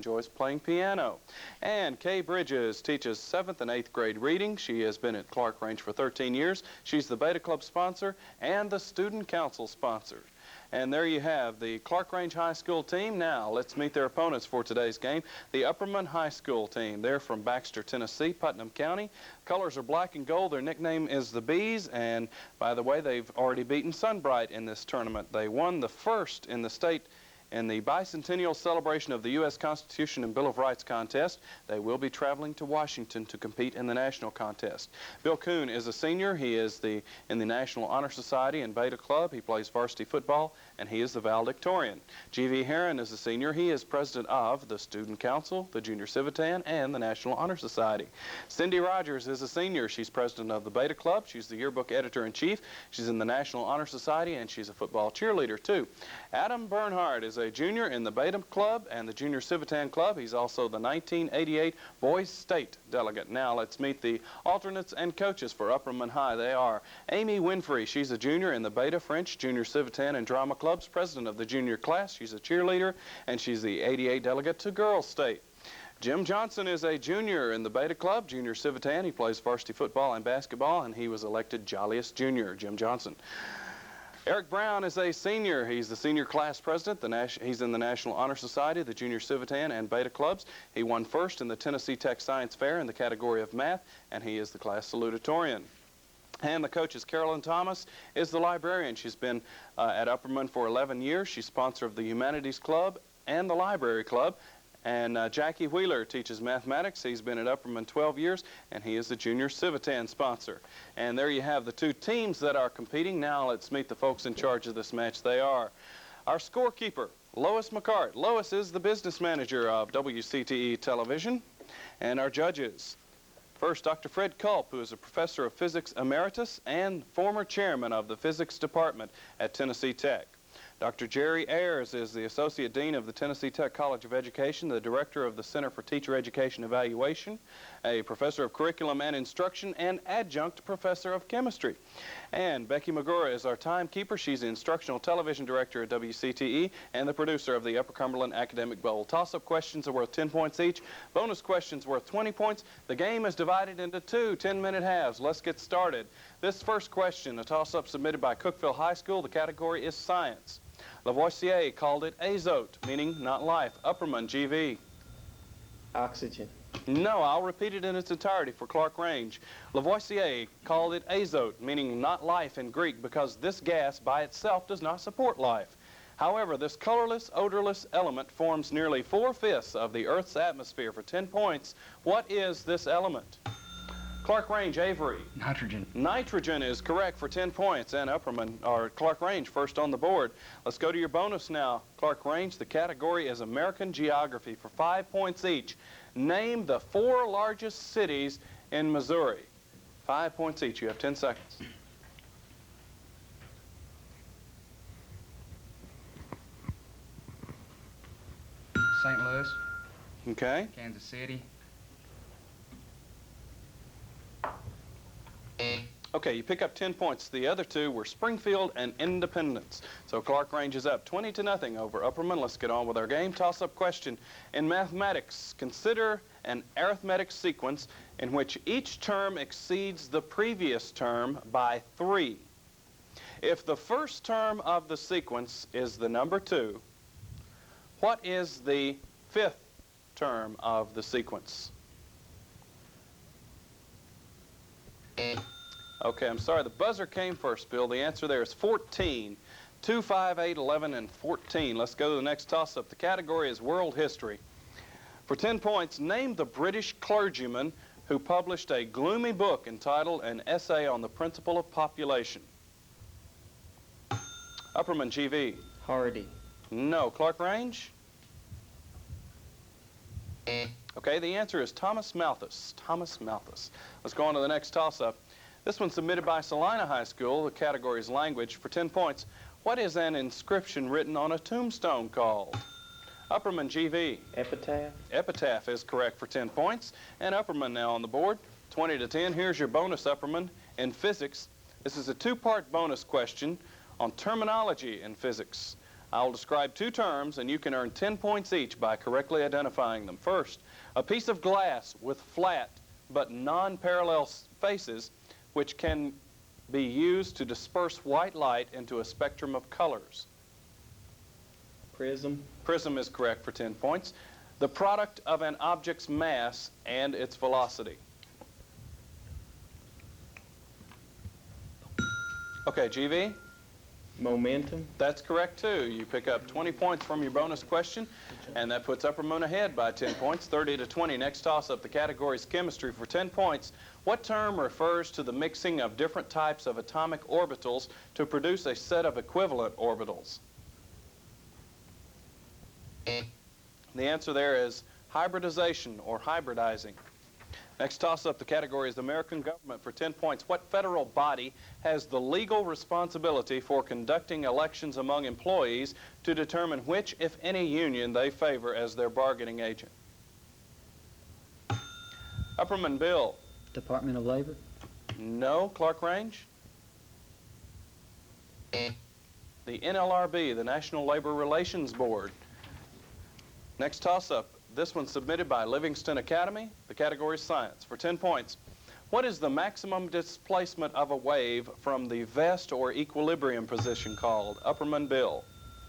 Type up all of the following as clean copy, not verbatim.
enjoys playing piano. And Kay Bridges teaches 7th and 8th grade reading. She has been at Clarkrange for 13 years. She's the Beta Club sponsor and the Student Council sponsor. And there you have the Clarkrange High School team. Now, let's meet their opponents for today's game. The Upperman High School team. They're from Baxter, Tennessee, Putnam County. Colors are black and gold. Their nickname is the Bees. And, by the way, they've already beaten Sunbright in this tournament. They won the first in the state in the bicentennial celebration of the U.S. Constitution and Bill of Rights contest. They will be traveling to Washington to compete in the national contest. Bill Kuhn is a senior. He is in the National Honor Society and Beta Club. He plays varsity football, and he is the valedictorian. G.V. Herron is a senior. He is president of the Student Council, the Junior Civitan, and the National Honor Society. Cindy Rogers is a senior. She's president of the Beta Club. She's the yearbook editor-in-chief. She's in the National Honor Society, and she's a football cheerleader, too. Adam Bernhardt is a junior in the Beta Club and the Junior Civitan Club. He's also the 1988 Boys State delegate. Now let's meet the alternates and coaches for Upperman High. They are Amy Winfrey. She's a junior in the Beta, French, Junior Civitan, and Drama Clubs, president of the junior class. She's a cheerleader, and she's the 88 delegate to Girls State. Jim Johnson is a junior in the Beta Club, Junior Civitan. He plays varsity football and basketball, and he was elected Jolliest Junior, Jim Johnson. Eric Brown is a senior. He's the senior class president. He's in the National Honor Society, the Junior Civitan, and Beta Clubs. He won first in the Tennessee Tech Science Fair in the category of math, and he is the class salutatorian. And the coach is Carolyn Thomas, is the librarian. She's been at Upperman for 11 years. She's sponsor of the Humanities Club and the Library Club. And Jackie Wheeler teaches mathematics. He's been at Upperman 12 years, and he is the Junior Civitan sponsor. And there you have the two teams that are competing. Now let's meet the folks in charge of this match. They are our scorekeeper, Lois McCart. Lois is the business manager of WCTE Television. And our judges, first, Dr. Fred Culp, who is a professor of physics emeritus and former chairman of the physics department at Tennessee Tech. Dr. Jerry Ayers is the Associate Dean of the Tennessee Tech College of Education, the Director of the Center for Teacher Education Evaluation, a Professor of Curriculum and Instruction, and Adjunct Professor of Chemistry. And Becky Magura is our timekeeper. She's the Instructional Television Director at WCTE and the producer of the Upper Cumberland Academic Bowl. Toss-up questions are worth 10 points each. Bonus questions worth 20 points. The game is divided into two 10-minute halves. Let's get started. This first question, a toss-up submitted by Cookeville High School. The category is science. Lavoisier called it azote, meaning not life. Upperman, GV. Oxygen. No, I'll repeat it in its entirety for Clarkrange. Lavoisier called it azote, meaning not life in Greek, because this gas by itself does not support life. However, this colorless, odorless element forms nearly 4/5 of the Earth's atmosphere. For 10 points, what is this element? Clarkrange, Avery. Nitrogen. Nitrogen is correct for 10 points, and Upperman, or Clarkrange, first on the board. Let's go to your bonus now. Clarkrange, the category is American Geography for 5 points each. Name the 4 largest cities in Missouri. 5 points each. You have 10 seconds. St. Louis. Okay. Kansas City. Okay, you pick up 10 points. The other two were Springfield and Independence. So Clarkrange is up 20-0 over Upperman. Let's get on with our game. Toss-up question. In mathematics, consider an arithmetic sequence in which each term exceeds the previous term by 3. If the first term of the sequence is the number 2, what is the 5th term of the sequence? Okay, I'm sorry. The buzzer came first, Bill. The answer there is 14. 2, 5, 8, 11, and 14. Let's go to the next toss-up. The category is world history. For 10 points, name the British clergyman who published a gloomy book entitled An Essay on the Principle of Population. Upperman, GV. Hardy. No. Clarkrange? Okay, the answer is Thomas Malthus. Thomas Malthus. Let's go on to the next toss-up. This one's submitted by Salina High School. The category is language. For 10 points, what is an inscription written on a tombstone called? Upperman, GV. Epitaph. Epitaph is correct for 10 points. And Upperman now on the board, 20-10. Here's your bonus, Upperman. In physics, this is a 2-part bonus question on terminology in physics. I'll describe two terms, and you can earn 10 points each by correctly identifying them. First, a piece of glass with flat but non-parallel faces, which can be used to disperse white light into a spectrum of colors. Prism. Prism is correct for 10 points. The product of an object's mass and its velocity. Okay, GV? Momentum. That's correct, too. You pick up 20 points from your bonus question, and that puts Upperman ahead by 10 points, 30 to 20. Next toss-up, the category is chemistry for 10 points. What term refers to the mixing of different types of atomic orbitals to produce a set of equivalent orbitals? The answer there is hybridization or hybridizing. Next toss-up, the category is the American government for 10 points. What federal body has the legal responsibility for conducting elections among employees to determine which, if any, union they favor as their bargaining agent? Upperman Bill. Department of Labor. No. Clarkrange? The NLRB, the National Labor Relations Board. Next toss-up. This one's submitted by Livingston Academy. The category is science for 10 points. What is the maximum displacement of a wave from the vest or equilibrium position called? Upperman Bill.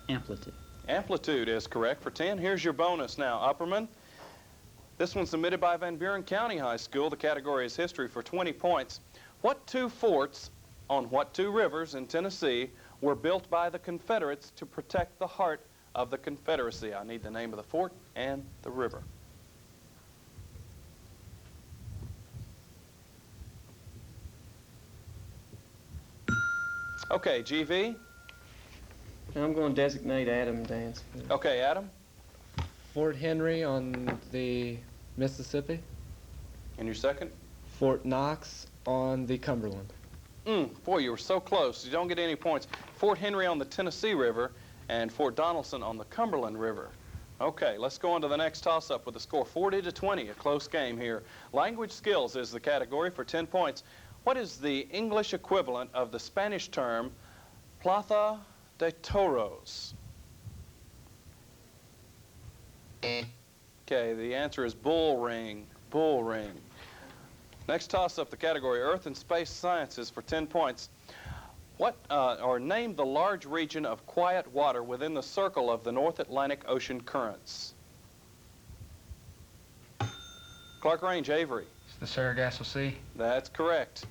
Amplitude. Amplitude is correct for 10. Here's your bonus now, Upperman. This one's submitted by Van Buren County High School. The category is history for 20 points. What two forts on what two rivers in Tennessee were built by the Confederates to protect the heart of the Confederacy? I need the name of the fort and the river. Okay, GV. I'm going to designate Adam Dance. Okay, Adam. Fort Henry on the Mississippi. And your second? Fort Knox on the Cumberland. Boy, you were so close. You don't get any points. Fort Henry on the Tennessee River and Fort Donelson on the Cumberland River. Okay, let's go on to the next toss-up with a score 40 to 20, a close game here. Language skills is the category for 10 points. What is the English equivalent of the Spanish term Plaza de Toros? Okay, the answer is bull ring, bull ring. Next toss-up, the category Earth and Space Sciences for 10 points. Or name the large region of quiet water within the circle of the North Atlantic Ocean currents. Clarkrange, Avery. It's the Sargasso Sea. That's correct.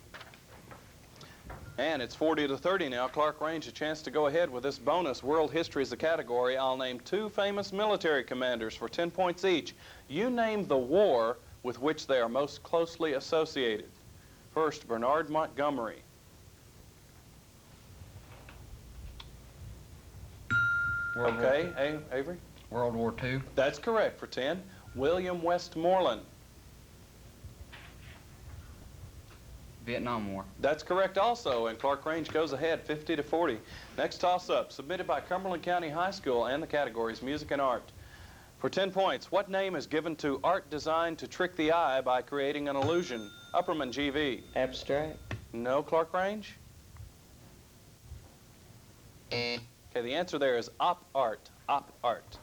And it's 40 to 30 now. Clarkrange, a chance to go ahead with this bonus. World history is the category. I'll name two famous military commanders for 10 points each. You name the war with which they are most closely associated. First, Bernard Montgomery. Okay, Avery? World War II. That's correct for 10. William Westmoreland. Vietnam War. That's correct also, and Clarkrange goes ahead 50 to 40. Next toss-up, submitted by Cumberland County High School, and the categories music and art. For 10 points, what name is given to art designed to trick the eye by creating an illusion? Upperman, GV. Abstract. No, Clarkrange? Okay, the answer there is op art, op art.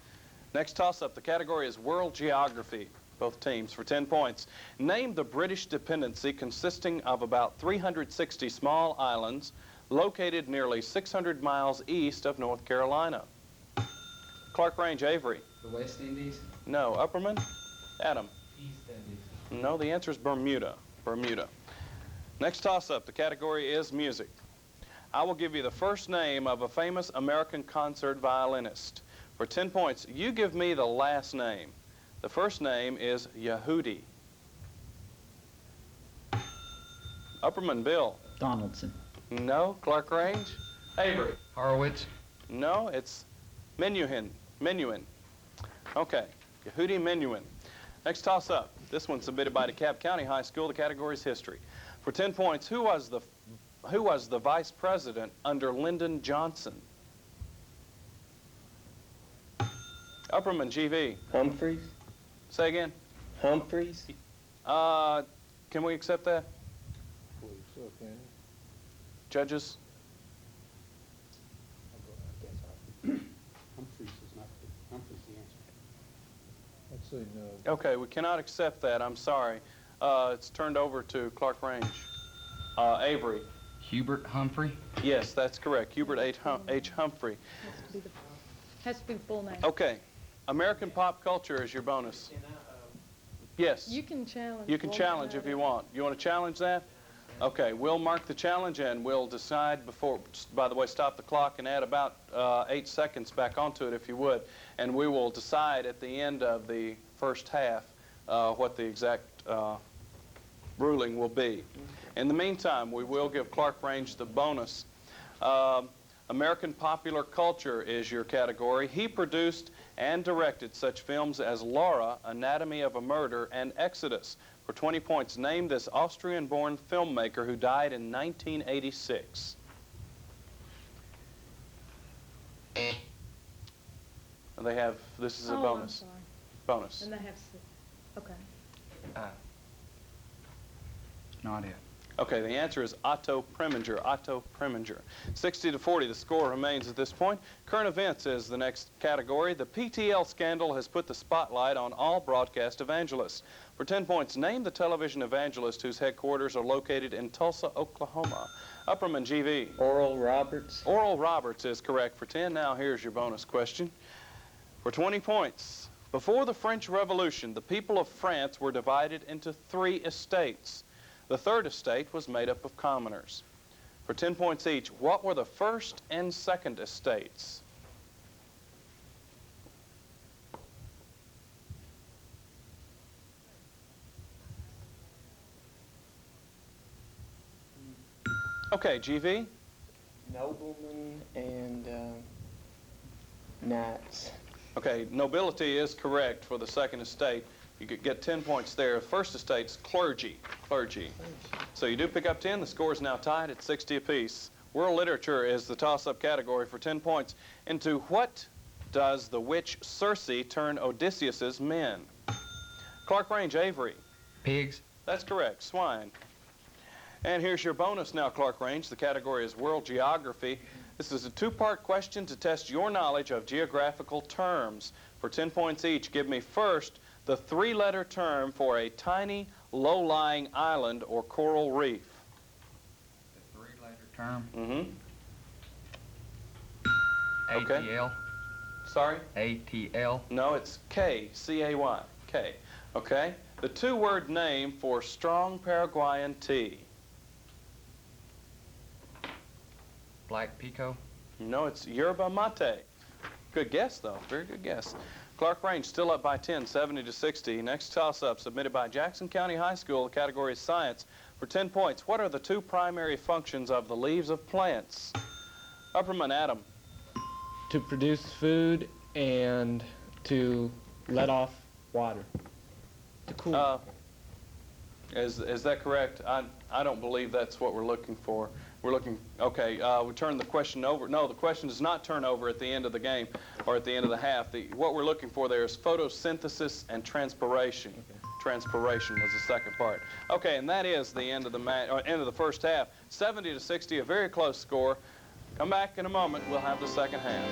Next toss-up, the category is world geography, both teams, for 10 points. Name the British dependency consisting of about 360 small islands located nearly 600 miles east of North Carolina. Clarkrange, Avery. The West Indies. No. Upperman? Adam. East Indies. No, the answer is Bermuda. Bermuda. Next toss-up, the category is music. I will give you the first name of a famous American concert violinist. For 10 points, you give me the last name. The first name is Yehudi. Upperman, Bill. Donaldson. No. Clarkrange? Avery. Horowitz. No, it's Menuhin. Menuhin. Okay, Yehudi Menuhin. Next toss-up. This one's submitted by DeKalb County High School. The category is history. For 10 points, who was the vice president under Lyndon Johnson? Upperman, GV. Humphreys. Say again. Humphreys. Can we accept that? Judges? say no. Okay, we cannot accept that. I'm sorry. It's turned over to Clarkrange. Avery. Hubert Humphrey. Yes, that's correct. Hubert H. Humphrey. Has to be the full name. Okay. American pop culture is your bonus. Yes. You can challenge. You can challenge if you want. You want to challenge that? Okay, we'll mark the challenge and we'll decide before, by the way, stop the clock and add about 8 seconds back onto it if you would. And we will decide at the end of the first half what the exact ruling will be. In the meantime, we will give Clarkrange the bonus. American popular culture is your category. He produced and directed such films as Laura, Anatomy of a Murder, and Exodus. For 20 points, name this Austrian-born filmmaker who died in 1986. And they have, this is a bonus. I'm sorry. Bonus. And they have, okay. Not it. Okay, the answer is Otto Preminger. Otto Preminger. 60-40, the score remains at this point. Current events is the next category. The PTL scandal has put the spotlight on all broadcast evangelists. For 10 points, name the television evangelist whose headquarters are located in Tulsa, Oklahoma. Upperman, GV. Oral Roberts. Oral Roberts is correct for 10. Now here's your bonus question. For 20 points, before the French Revolution, the people of France were divided into 3 estates. The third estate was made up of commoners. For 10 points each, what were the first and second estates? Okay, GV? Noblemen and knights. Okay, nobility is correct for the second estate. You could get 10 points there. First estate's clergy. Clergy. So you do pick up 10. The score is now tied at 60 apiece. World literature is the toss-up category for 10 points. Into what does the witch Circe turn Odysseus's men? Clarkrange, Avery. Pigs. That's correct. Swine. And here's your bonus now, Clarkrange. The category is world geography. This is a 2-part question to test your knowledge of geographical terms. For 10 points each, give me first the 3-letter term for a tiny, low-lying island or coral reef. The 3-letter term. Mm-hmm. Okay. ATL. Sorry? ATL. No, it's K, C-A-Y, K. Okay? The 2-word name for strong Paraguayan tea. Black Pico. No, it's yerba mate. Good guess, though. Very good guess. Clarkrange still up by 10, 70-60. Next toss-up submitted by Jackson County High School. The category is science. For 10 points, what are the 2 primary functions of the leaves of plants? Upperman, Adam. To produce food and to let off water. To cool. Is that correct? I don't believe that's what we're looking for. We're looking, okay, we turn the question over. No, the question does not turn over at the end of the game or at the end of the half. What we're looking for there is photosynthesis and transpiration. Okay. Transpiration was the second part. Okay, and that is the end of the end of the first half. 70-60, a very close score. Come back in a moment. We'll have the second half.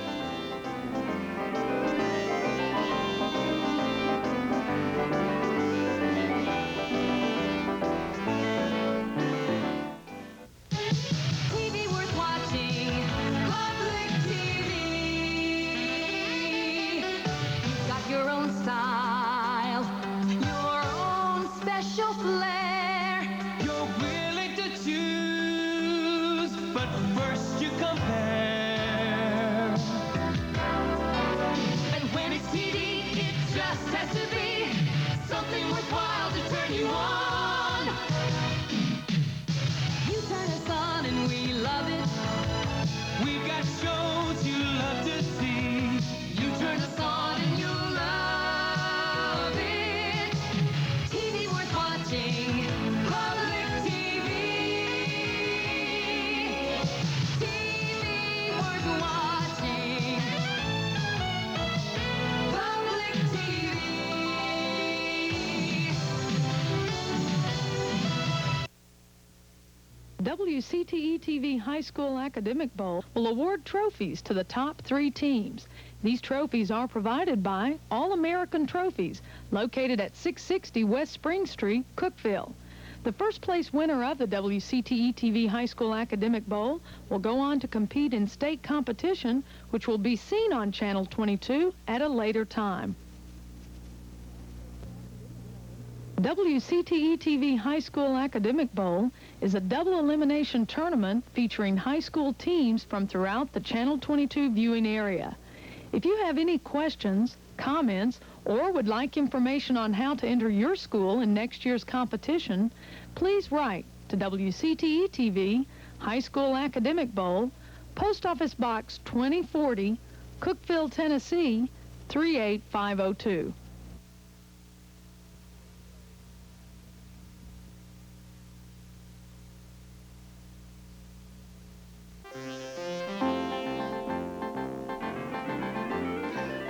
WCTE-TV High School Academic Bowl will award trophies to the top 3 teams. These trophies are provided by All-American Trophies, located at 660 West Spring Street, Cookeville. The first place winner of the WCTE-TV High School Academic Bowl will go on to compete in state competition, which will be seen on Channel 22 at a later time. WCTE-TV High School Academic Bowl is a double elimination tournament featuring high school teams from throughout the Channel 22 viewing area. If you have any questions, comments, or would like information on how to enter your school in next year's competition, please write to WCTE-TV High School Academic Bowl, Post Office Box 2040, Cookeville, Tennessee 38502.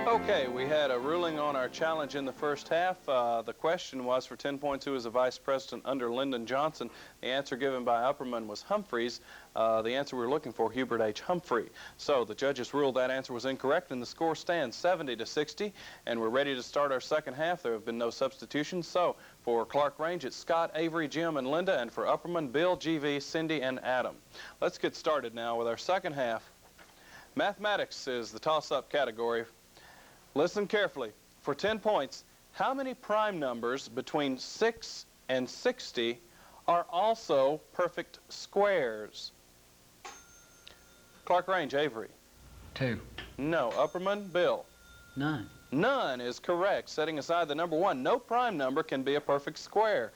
Okay, we had a ruling on our challenge in the first half. The question was for 10 points, who was the vice president under Lyndon Johnson? The answer given by Upperman was Humphreys. The answer we were looking for, Hubert H. Humphrey. So the judges ruled that answer was incorrect, and the score stands 70-60. And we're ready to start our second half. There have been no substitutions. So for Clarkrange, it's Scott, Avery, Jim, and Linda. And for Upperman, Bill, GV, Cindy, and Adam. Let's get started now with our second half. Mathematics is the toss-up category. Listen carefully. For 10 points, how many prime numbers between 6 and 60 are also perfect squares? Clarkrange, Avery. 2. No. Upperman, Bill. None. None is correct. Setting aside the number 1, no prime number can be a perfect square.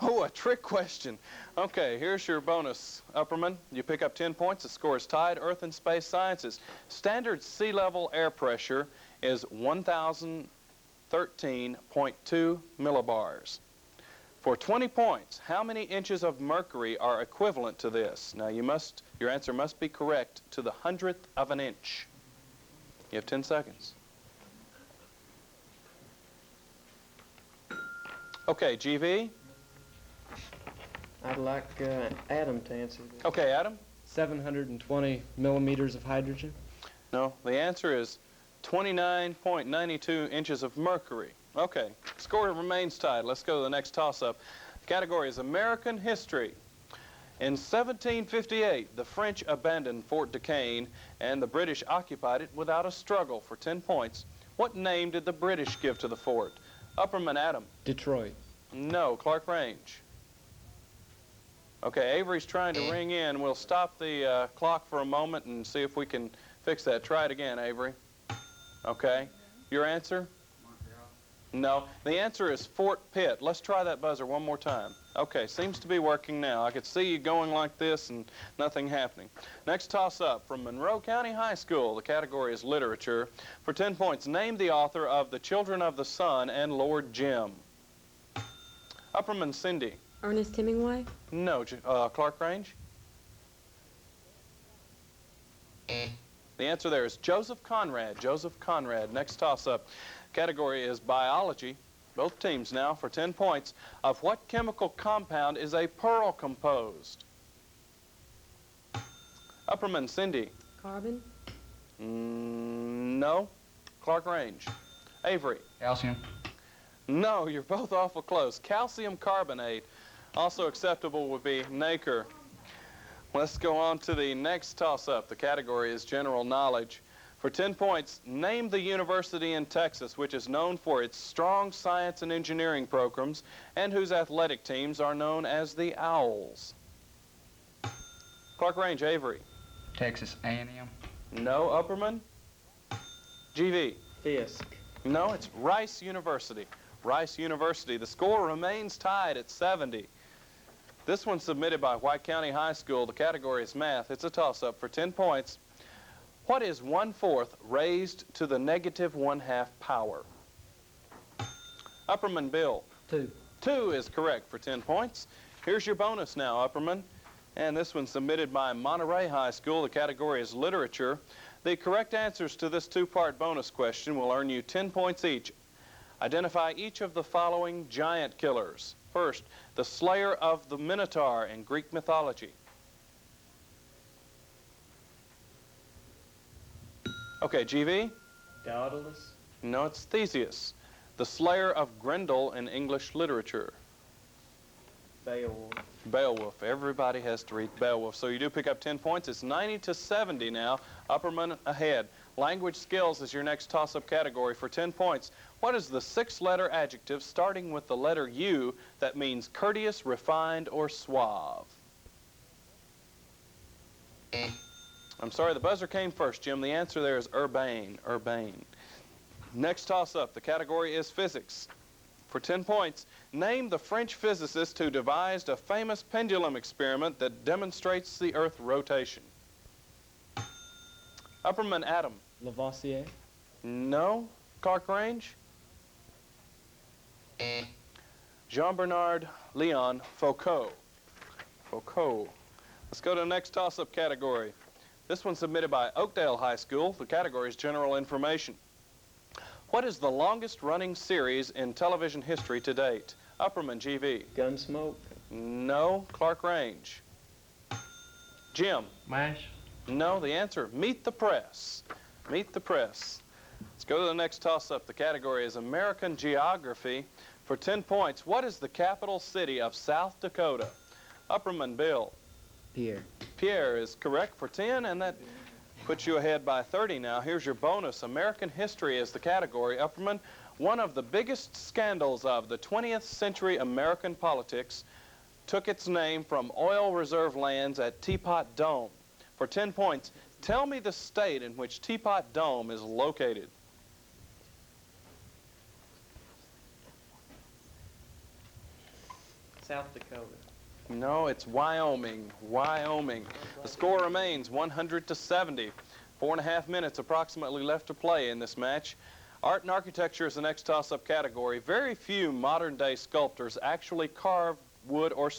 Oh, a trick question. Okay, here's your bonus, Upperman. You pick up 10 points. The score is tied. Earth and Space Sciences. Standard sea level air pressure is 1,013.2 millibars. For 20 points, how many inches of mercury are equivalent to this? Now your answer must be correct to the 100th of an inch. You have 10 seconds. Okay, GV. I'd like Adam to answer this. Okay, Adam. 720 millimeters of hydrogen. No, the answer is 29.92 inches of mercury. Okay, score remains tied. Let's go to the next toss-up. The category is American history. In 1758, the French abandoned Fort Duquesne and the British occupied it without a struggle. For 10 points, what name did the British give to the fort? Upperman, Adam. Detroit. No. Clarkrange. Okay, Avery's trying to ring in. We'll stop the clock for a moment and see if we can fix that. Try it again, Avery. Okay. Your answer? No. The answer is Fort Pitt. Let's try that buzzer one more time. Okay, seems to be working now. I could see you going like this and nothing happening. Next toss-up from Monroe County High School. The category is literature. For 10 points, name the author of The Children of the Sun and Lord Jim. Upperman, Cindy. Ernest Hemingway? No. Clarkrange? The answer there is Joseph Conrad. Joseph Conrad. Next toss-up. Category is biology. Both teams now for 10 points. Of what chemical compound is a pearl composed? Upperman, Cindy. Carbon? No. Clarkrange. Avery. Calcium. No, you're both awful close. Calcium carbonate. Also acceptable would be nacre. Let's go on to the next toss-up. The category is general knowledge. For 10 points, name the university in Texas which is known for its strong science and engineering programs and whose athletic teams are known as the Owls. Clarkrange, Avery. Texas A&M. No. Upperman. GV. Fisk. No, it's Rice University. Rice University. The score remains tied at 70. This one's submitted by White County High School. The category is math. It's a toss-up for 10 points. What is 1/4 raised to the negative 1/2 power? Upperman, Bill. 2. 2 is correct for 10 points. Here's your bonus now, Upperman. And this one's submitted by Monterey High School. The category is literature. The correct answers to this 2-part bonus question will earn you 10 points each. Identify each of the following giant killers. First, the slayer of the Minotaur in Greek mythology. Okay, GV? Daedalus. No, it's Theseus, the slayer of Grendel in English literature. Beowulf. Beowulf. Everybody has to read Beowulf. So you do pick up 10 points. It's 90-70 now. Upperman ahead. Language skills is your next toss-up category for 10 points. What is the 6-letter adjective starting with the letter U that means courteous, refined, or suave? I'm sorry, the buzzer came first, Jim. The answer there is urbane. Urbane. Next toss-up, the category is physics. For 10 points, name the French physicist who devised a famous pendulum experiment that demonstrates the Earth rotation. Upperman Adam. Lavoisier. No. Clarkrange. Jean-Bernard Leon Foucault. Foucault. Let's go to the next toss-up category. This one's submitted by Oakdale High School. The category is general information. What is the longest running series in television history to date? Upperman, GV. Gunsmoke. No. Clarkrange. Jim. MASH. No, the answer, Meet the Press. Meet the Press. Let's go to the next toss-up. The category is American Geography. For 10 points, what is the capital city of South Dakota? Upperman, Bill. Pierre. Pierre is correct for 10, and that puts you ahead by 30 now. Here's your bonus. American history is the category. Upperman, one of the biggest scandals of the 20th century American politics took its name from oil reserve lands at Teapot Dome. For 10 points, tell me the state in which Teapot Dome is located. South Dakota. No, it's Wyoming. Wyoming. The score remains 100-70. 4.5 minutes approximately left to play in this match. Art and architecture is the next toss-up category. Very few modern-day sculptors actually carve wood or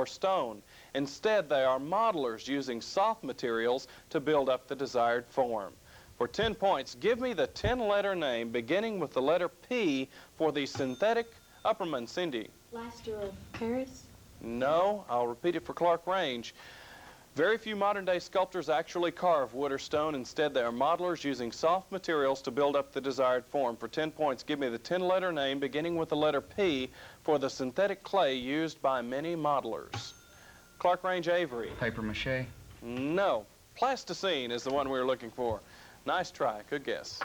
stone. Instead, they are modelers using soft materials to build up the desired form. For 10 points, give me the 10-letter name beginning with the letter P for the synthetic Upperman. Cindy. Plaster of Paris. No, I'll repeat it for Clarkrange. Very few modern-day sculptors actually carve wood or stone. Instead, they are modelers using soft materials to build up the desired form. For 10 points, give me the 10-letter name beginning with the letter P for the synthetic clay used by many modelers. Clarkrange Avery. Paper mache. No. Plasticine is the one we were looking for. Nice try. Good guess.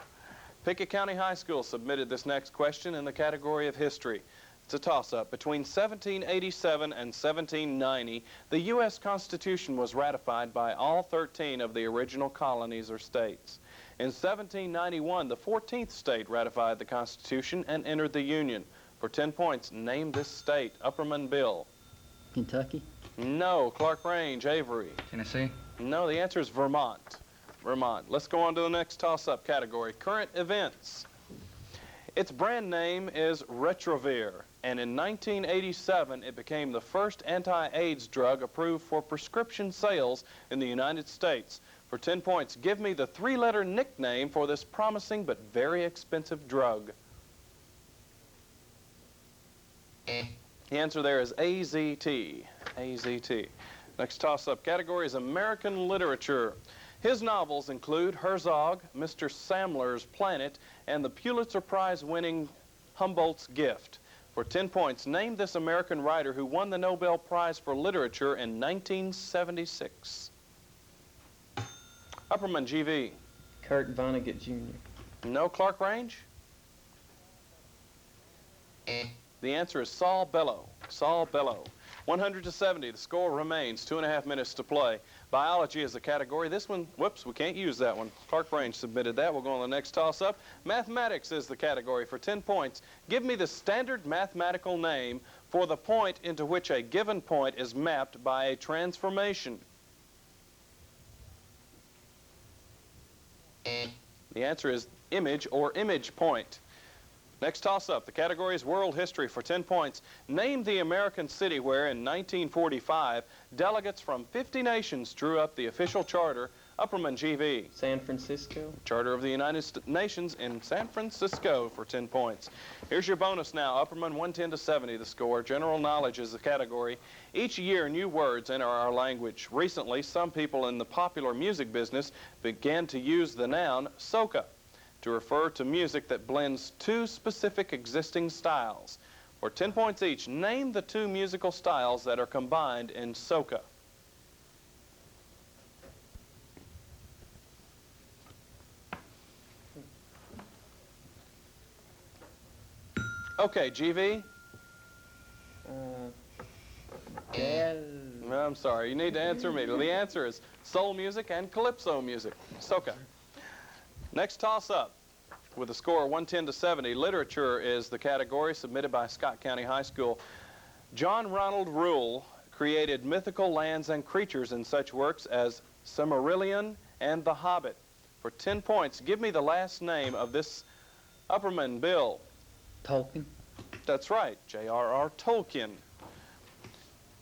Pickett County High School submitted this next question in the category of history. It's a toss-up. Between 1787 and 1790, the U.S. Constitution was ratified by all 13 of the original colonies or states. In 1791, the 14th state ratified the Constitution and entered the Union. For 10 points, name this state. Upperman, Bill. Kentucky. No. Clarkrange Avery. Tennessee. No, the answer is Vermont. Vermont. Let's go on to the next toss-up category, current events. Its brand name is Retrovir, and in 1987 it became the first anti-AIDS drug approved for prescription sales in the United States. For 10 points, give me the 3-letter nickname for this promising but very expensive drug. The answer there is AZT. AZT. Next toss-up category is American literature. His novels include Herzog, Mr. Samler's Planet, and the Pulitzer Prize-winning Humboldt's Gift. For 10 points, name this American writer who won the Nobel Prize for Literature in 1976. Upperman, GV. Kurt Vonnegut Jr. No. Clarkrange? The answer is Saul Bellow. Saul Bellow. 100-70. The score remains 2.5 minutes to play. Biology is the category. This one, whoops, we can't use that one. Clarkrange submitted that. We'll go on to the next toss-up. Mathematics is the category for 10 points. Give me the standard mathematical name for the point into which a given point is mapped by a transformation. The answer is image or image point. Next toss-up, the category is world history for 10 points. Name the American city where, in 1945, delegates from 50 nations drew up the official charter. Upperman, GV. San Francisco. Charter of the United Nations in San Francisco for 10 points. Here's your bonus now. Upperman, 110-70 the score. General knowledge is the category. Each year, new words enter our language. Recently, some people in the popular music business began to use the noun soca. to refer to music that blends two specific existing styles. For 10 points each, name the two musical styles that are combined in soca. Okay, GV? Jazz. No, I'm sorry, you need to answer immediately. The answer is soul music and calypso music, soca. Next toss-up. With a score of 110 to 70, literature is the category submitted by Scott County High School. John Ronald Reuel created mythical lands and creatures in such works as Silmarillion and The Hobbit. For 10 points, give me the last name of this Upperman, Bill. Tolkien. That's right, J.R.R. Tolkien.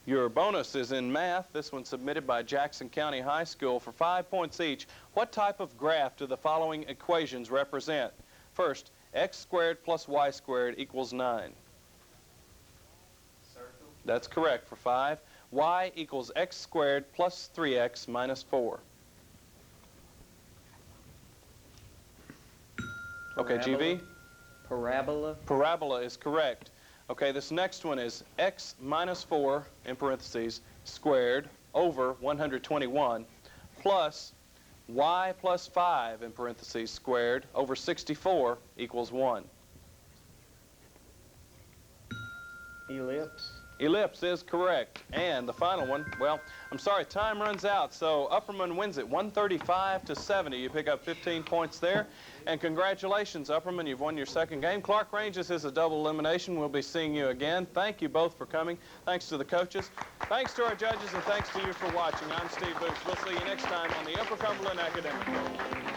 Your bonus is in math. This one's submitted by Jackson County High School for 5 points each. What type of graph do the following equations represent? First, x squared plus y squared equals 9. Circle. That's correct for 5. Y equals x squared plus 3x minus 4. Okay, GV? Parabola. Parabola is correct. Okay, this next one is x minus 4, in parentheses, squared over 121 plus y plus 5, in parentheses, squared over 64 equals 1. Ellipse. Ellipse is correct. And the final one, well, I'm sorry, time runs out, so Upperman wins it 135 to 70. You pick up 15 points there. And congratulations, Upperman, you've won your second game. Clarkrange, this is a double elimination. We'll be seeing you again. Thank you both for coming. Thanks to the coaches. Thanks to our judges, and thanks to you for watching. I'm Steve Booth. We'll see you next time on the Upper Cumberland Academic Bowl.